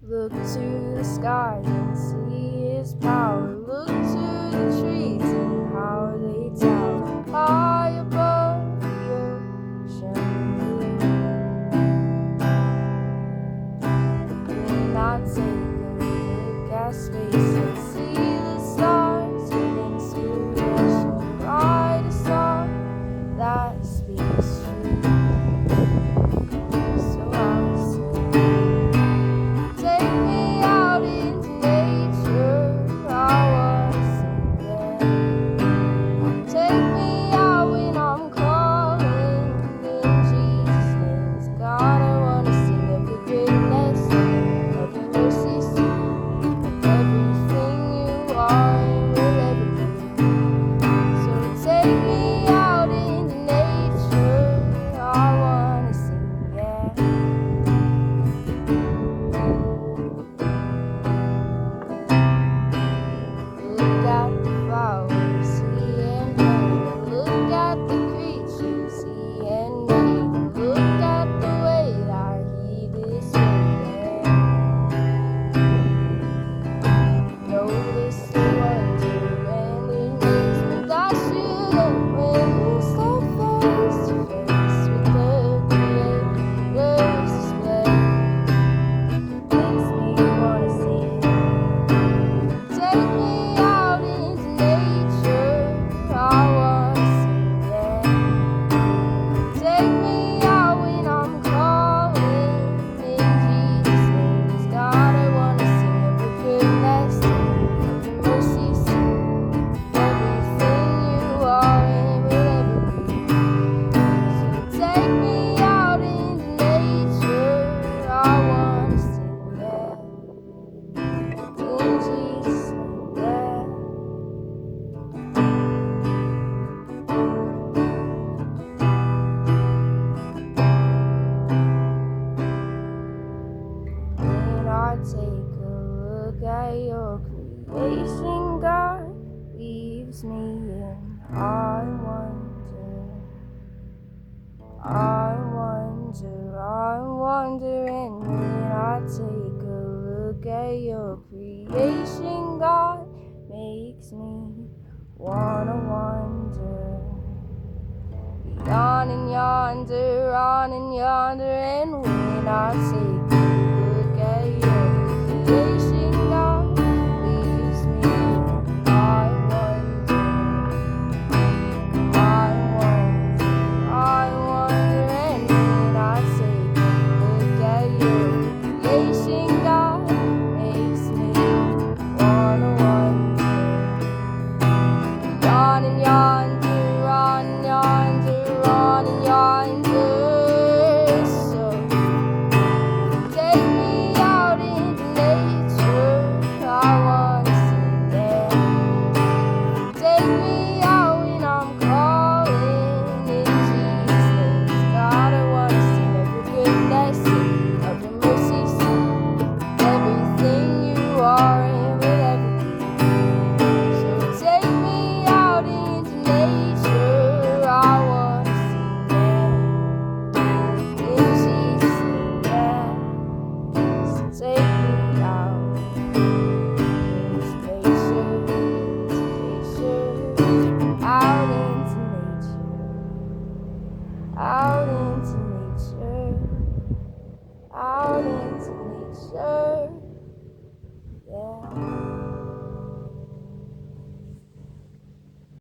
Look to the sky and see His power. Look to the trees and how they tower high above the ocean blue. When I take a look at space and see the stars with inspiration, write a song that speaks true. So I'll say, take me out into nature, I wanna sing there. Take me out when I'm calling in Jesus' name. God, I wanna sing of your goodness, of your mercy, of everything you are and will ever be. So take me out into nature, I wanna sing, yeah. Look at the flowers, see and bloom. Look at the creatures, see and name. Look at the way that He displayed them. Notice the wonder and amazement that you look when you step face to face with the Creator's display. Makes me wanna sing. Take me out into nature, I wanna sing, yeah. Take me out when I'm calling in Jesus' name. God, I wanna sing of your goodness, of your mercy, everything you are and will ever be. So take me out into nature, I wanna sing, yeah. In Jesus' name, yeah. When I take a look at your creation, God leaves me in I wonder, and when I take a look at your creation, God makes me wanna wonder. Beyond and yonder, on and yonder, and when I take a look at your creation, God leaves me in I wonder, and when I take a look at your creation, God makes me wanna wonder. Beyond and yonder, on and yonder, on and yonder. So take me out into nature, I wanna sing there. Take me out when I'm calling in Jesus' name. God, I wanna sing of your goodness, of your mercy, everything you are and will ever be. So take me out into nature, I wanna sing there. In Jesus' name, yeah. So take me out into nature, out into nature, out into nature, out into nature.